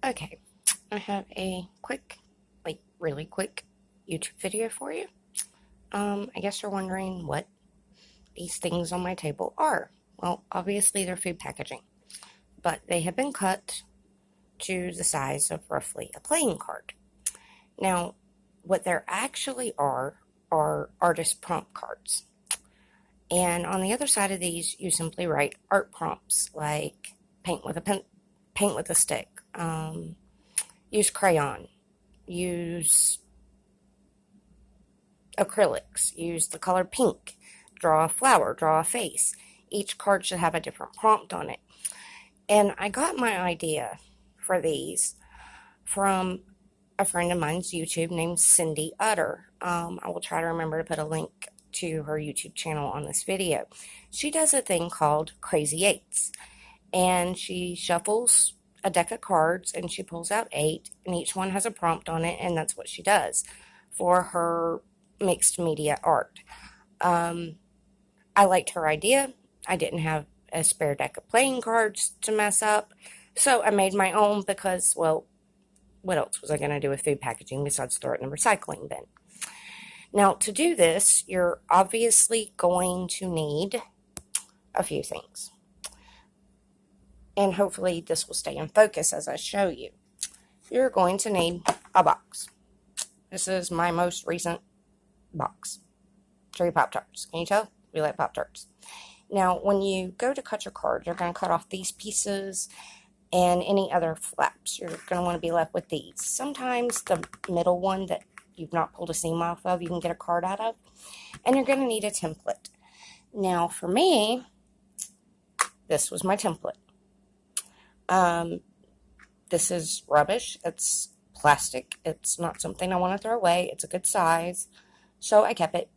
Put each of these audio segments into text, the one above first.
Okay, I have a quick, like really quick YouTube video for you. I guess you're wondering what these things on my table are. Well, obviously they're food packaging, but they have been cut to the size of roughly a playing card. Now, what there actually are artist prompt cards. And on the other side of these, you simply write art prompts like paint with a pen, paint with a stick, use crayon, use acrylics, use the color pink, draw a flower, draw a face. Each card should have a different prompt on it. And I got my idea for these from a friend of mine's YouTube named Cindy Utter. I will try to remember to put a link to her YouTube channel on this video. She does a thing called Crazy Eights, and she shuffles a deck of cards and she pulls out eight, and each one has a prompt on it, and that's what she does for her mixed media art. Um, I liked her idea. I didn't have a spare deck of playing cards to mess up, so I made my own because, well, what else was I going to do with food packaging besides throw it in the recycling bin? Now, to do this, you're obviously going to need a few things. And hopefully this will stay in focus as I show you. You're going to need a box. This is my most recent box. Cherry Pop-Tarts. Can you tell? We like Pop-Tarts. Now, when you go to cut your card, you're going to cut off these pieces and any other flaps. You're going to want to be left with these. Sometimes the middle one that you've not pulled a seam off of, you can get a card out of. And you're going to need a template. Now, for me, this was my template. This is rubbish. It's plastic. It's not something I want to throw away. It's a good size. So I kept it.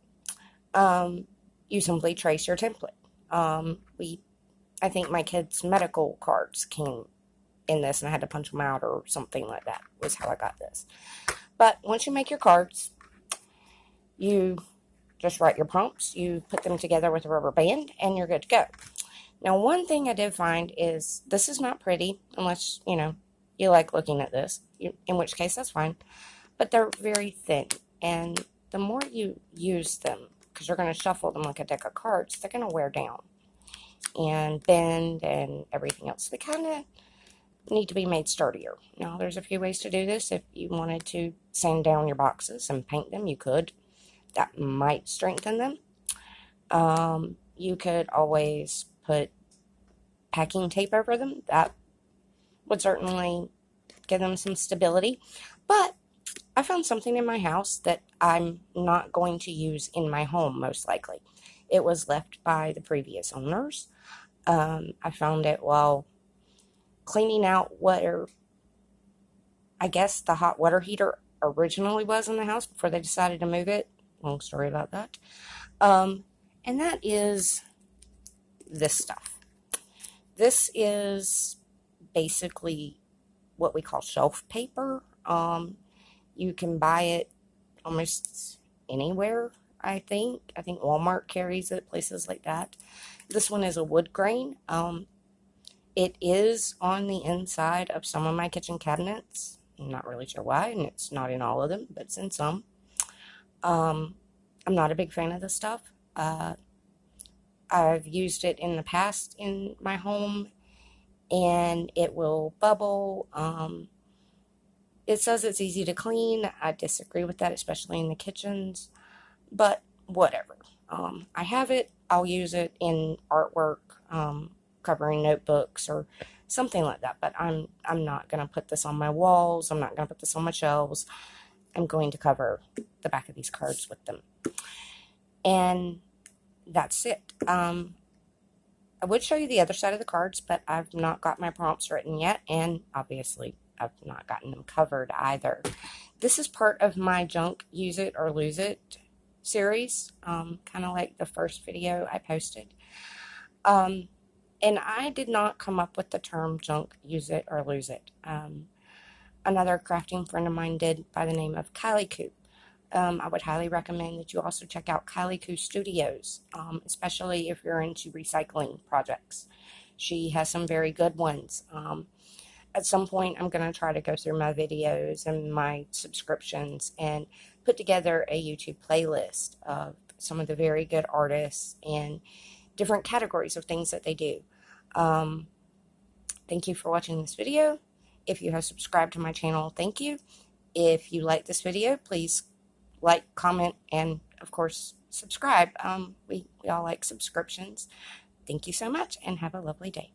You simply trace your template. I think my kids' medical cards came in this and I had to punch them out or something like that was how I got this. But once you make your cards, you just write your prompts, you put them together with a rubber band, and you're good to go. Now, one thing I did find is this is not pretty unless, you like looking at this, in which case that's fine. But they're very thin, and the more you use them, because you're going to shuffle them like a deck of cards, they're going to wear down and bend and everything else. They kind of need to be made sturdier. Now, there's a few ways to do this. If you wanted to sand down your boxes and paint them, you could. That might strengthen them. You could always put packing tape over them. That would certainly give them some stability. But I found something in my house that I'm not going to use in my home, most likely. It was left by the previous owners. I found it while cleaning out what I guess the hot water heater originally was in the house before they decided to move it. Long story about that. And that is this stuff. This is basically what we call shelf paper. You can buy it almost anywhere, I think. I think Walmart carries it, places like that. This one is a wood grain. It is on the inside of some of my kitchen cabinets. I'm not really sure why, and it's not in all of them, but it's in some. I'm not a big fan of this stuff. I've used it in the past in my home, and it will bubble. It says it's easy to clean. I disagree with that, especially in the kitchens, but whatever. I have it. I'll use it in artwork, covering notebooks or something like that, but I'm not going to put this on my walls. I'm not going to put this on my shelves. I'm going to cover the back of these cards with them. And that's it. I would show you the other side of the cards, but I've not got my prompts written yet, and obviously I've not gotten them covered either. This is part of my Junk Use It or Lose It series, kind of like the first video I posted. And I did not come up with the term junk, use it, or lose it. Another crafting friend of mine did by the name of Kylie Coop. I would highly recommend that you also check out Kylie Coop Studios, especially if you're into recycling projects. She has some very good ones. At some point, I'm going to try to go through my videos and my subscriptions and put together a YouTube playlist of some of the very good artists and different categories of things that they do. Um, Thank you for watching this video. If you have subscribed to my channel, thank you. If you like this video, please like, comment, and of course, subscribe. We all like subscriptions. Thank you so much and have a lovely day.